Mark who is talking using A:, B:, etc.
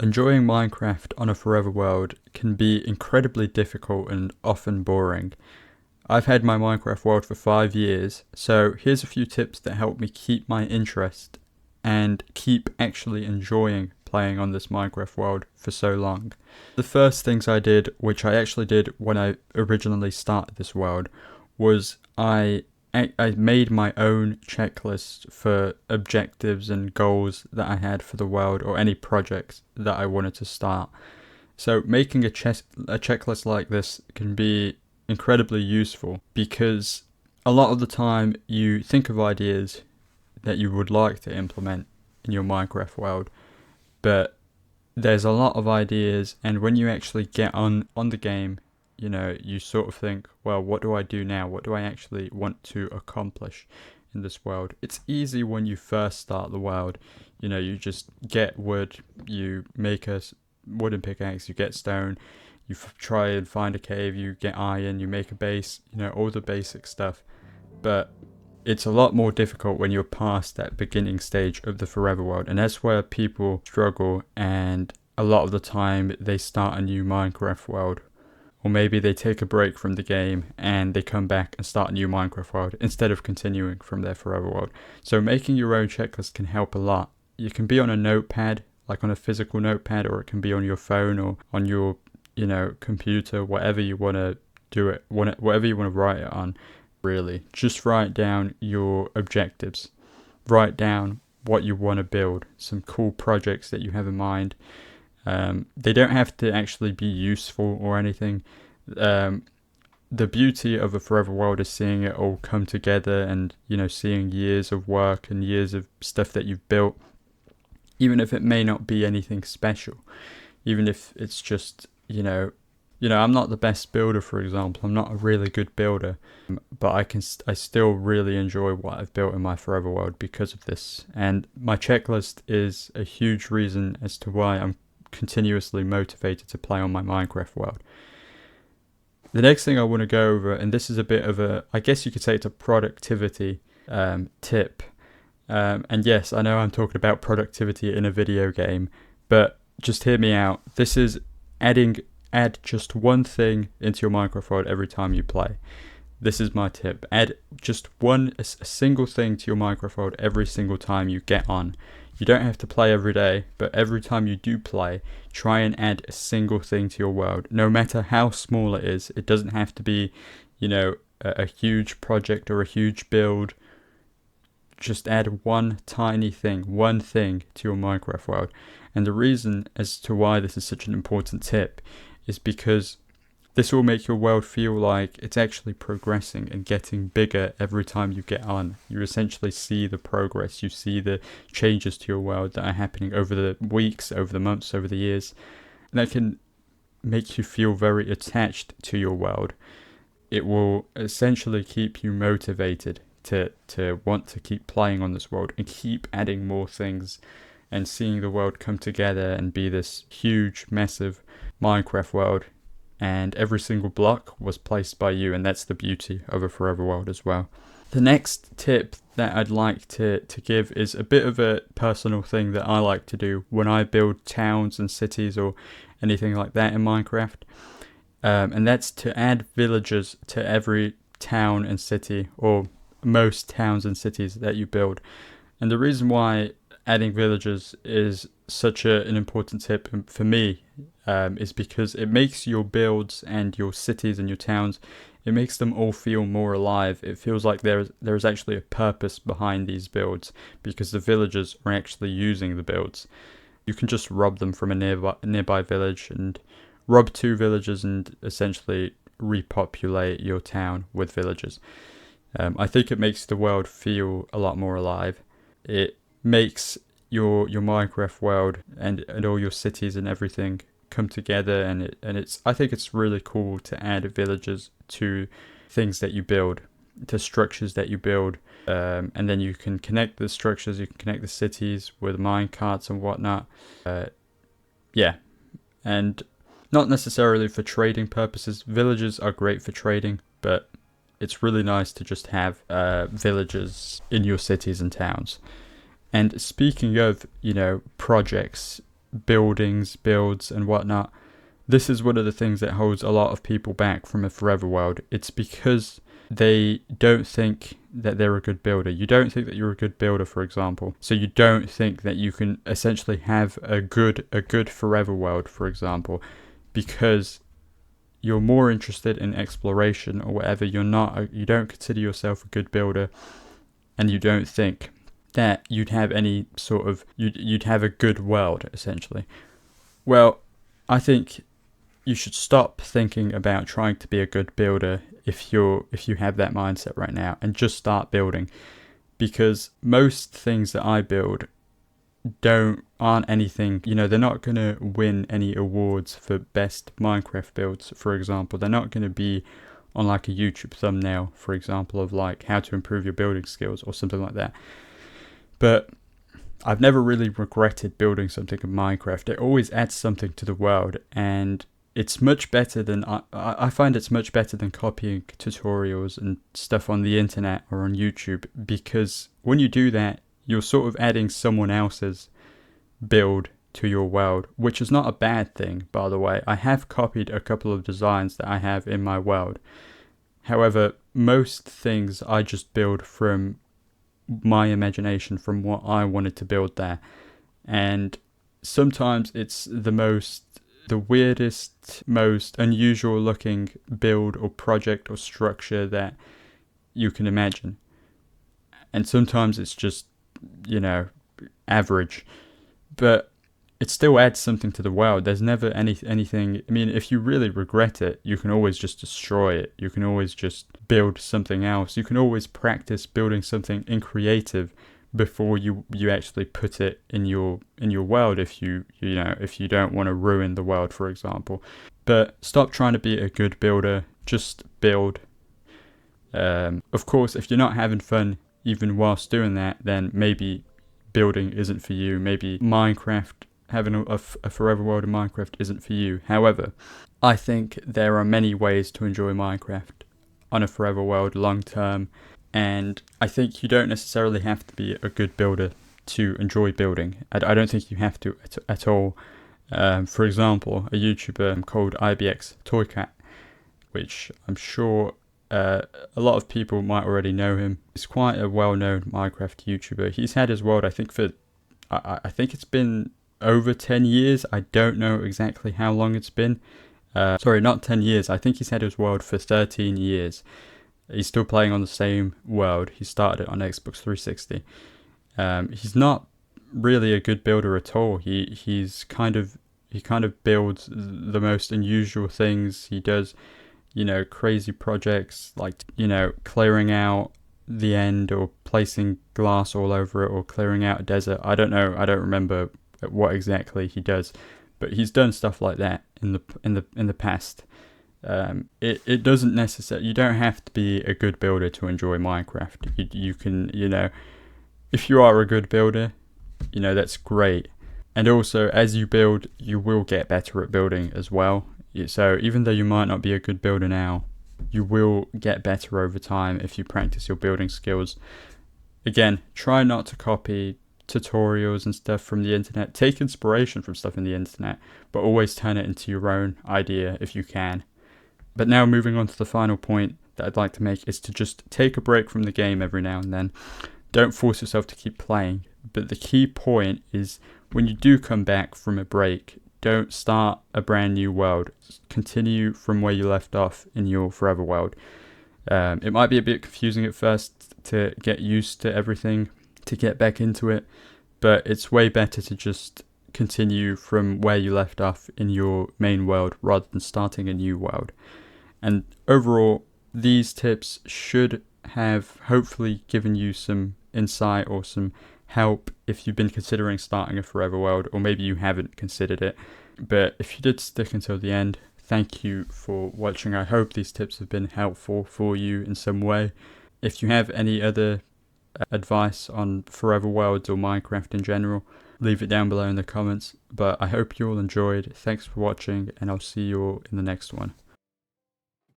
A: Enjoying Minecraft on a forever world can be incredibly difficult and often boring. I've had my Minecraft world for 5 years, so here's a few tips that help me keep my interest and keep actually enjoying playing on this Minecraft world for so long. The first things I did, which I actually did when I originally started this world, was I made my own checklist for objectives and goals that I had for the world or any projects that I wanted to start. So making a checklist like this can be incredibly useful because a lot of the time you think of ideas that you would like to implement in your Minecraft world, but there's a lot of ideas, and when you actually get on the game, you sort of think, well, what do I do now? What do I actually want to accomplish in this world? It's easy when you first start the world. You just get wood, you make a wooden pickaxe, you get stone, you try and find a cave, you get iron, you make a base, all the basic stuff. But it's a lot more difficult when you're past that beginning stage of the forever world, and that's where people struggle, and a lot of the time they start a new Minecraft world. Or maybe they take a break from the game and they come back and start a new Minecraft world instead of continuing from their forever world. So making your own checklist can help a lot. You can be on a notepad, like on a physical notepad, or it can be on your phone or on your, computer, whatever you want to do it, whatever you want to write it on, really. Just write down your objectives. Write down what you want to build, some cool projects that you have in mind. They don't have to actually be useful or anything. The beauty of a forever world is seeing it all come together and, seeing years of work and years of stuff that you've built, even if it may not be anything special, even if it's just, I'm not the best builder, for example. I'm not a really good builder, but I still really enjoy what I've built in my forever world because of this. And my checklist is a huge reason as to why I'm continuously motivated to play on my Minecraft world. The next thing I want to go over, and this is a bit of I guess you could say it's a productivity tip. And yes, I know I'm talking about productivity in a video game, but just hear me out. This is add just one thing into your Minecraft world every time you play. This is my tip. Add just a single thing to your Minecraft world every single time you get on. You don't have to play every day, but every time you do play, try and add a single thing to your world, no matter how small it is. It doesn't have to be, a huge project or a huge build. Just add one tiny thing, one thing to your Minecraft world. And the reason as to why this is such an important tip is because this will make your world feel like it's actually progressing and getting bigger every time you get on. You essentially see the progress, you see the changes to your world that are happening over the weeks, over the months, over the years. And that can make you feel very attached to your world. It will essentially keep you motivated to want to keep playing on this world and keep adding more things and seeing the world come together and be this huge, massive Minecraft world. And every single block was placed by you, and that's the beauty of a forever world as well. The next tip that I'd like to give is a bit of a personal thing that I like to do when I build towns and cities or anything like that in Minecraft. And that's to add villagers to every town and city, or most towns and cities that you build. And the reason why adding villagers is such an important tip for me is because it makes your builds and your cities and your towns, it makes them all feel more alive. It feels like there's actually a purpose behind these builds because the villagers are actually using the builds. You can just rob them from a nearby village and rob two villagers and essentially repopulate your town with villagers. I think it makes the world feel a lot more alive. It makes your Minecraft world and all your cities and everything come together, and I think it's really cool to add villagers to things that you build, to structures that you build, and then you can connect the structures, you can connect the cities with minecarts and whatnot. And not necessarily for trading purposes. Villagers are great for trading, but it's really nice to just have villagers in your cities and towns. And speaking of, projects, builds and whatnot. This is one of the things that holds a lot of people back from a forever world. It's because they don't think that they're a good builder. You don't think that you're a good builder, for example. So you don't think that you can essentially have a good forever world, for example, because you're more interested in exploration or whatever. You don't consider yourself a good builder, and you don't think that you'd have any sort of you'd have a good world, essentially. Well, I think you should stop thinking about trying to be a good builder if you have that mindset right now, and just start building, because most things that I build aren't anything, they're not going to win any awards for best Minecraft builds, for example. They're not going to be on like a YouTube thumbnail, for example, of like how to improve your building skills or something like that. But I've never really regretted building something in Minecraft. It always adds something to the world, and it's much better than I find it's much better than copying tutorials and stuff on the internet or on YouTube, because when you do that, you're sort of adding someone else's build to your world, which is not a bad thing, by the way. I have copied a couple of designs that I have in my world. However, most things I just build from my imagination, from what I wanted to build there. And sometimes it's the weirdest, most unusual looking build or project or structure that you can imagine. And sometimes it's just, average. But it still adds something to the world. There's never anything. I mean, if you really regret it, you can always just destroy it. You can always just build something else. You can always practice building something in creative before you actually put it in your world, if you don't want to ruin the world, for example. But stop trying to be a good builder. Just build. Of course, if you're not having fun even whilst doing that, then maybe building isn't for you. Maybe having a forever world in Minecraft isn't for you. However, I think there are many ways to enjoy Minecraft on a forever world long term, and I think you don't necessarily have to be a good builder to enjoy building. I don't think you have to at all. For example, a YouTuber called IBX Toycat, which I'm sure a lot of people might already know him. He's quite a well-known Minecraft YouTuber. He's had his world, I think it's been over 10 years. I don't know exactly how long it's been. Sorry, not 10 years. I think he's had his world for 13 years. He's still playing on the same world. He started it on Xbox 360. He's not really a good builder at all. He kind of builds the most unusual things. He does, crazy projects like, clearing out the end or placing glass all over it or clearing out a desert. I don't know. I don't remember what exactly he does, but he's done stuff like that in the past. It doesn't necessarily, you don't have to be a good builder to enjoy Minecraft. You can, if you are a good builder, that's great. And also, as you build, you will get better at building as well. So even though you might not be a good builder now, you will get better over time if you practice your building skills. Again, try not to copy tutorials and stuff from the internet. Take inspiration from stuff in the internet, but always turn it into your own idea if you can. But now moving on to the final point that I'd like to make is to just take a break from the game every now and then. Don't force yourself to keep playing. But the key point is, when you do come back from a break, don't start a brand new world. Continue from where you left off in your forever world. It might be a bit confusing at first to get used to everything, to get back into it, but it's way better to just continue from where you left off in your main world rather than starting a new world. And overall, these tips should have hopefully given you some insight or some help if you've been considering starting a forever world, or maybe you haven't considered it. But if you did stick until the end, thank you for watching. I hope these tips have been helpful for you in some way. If you have any other advice on forever worlds or Minecraft in general, leave it down below in the comments. But I hope you all enjoyed. Thanks for watching, and I'll see you all in the next one.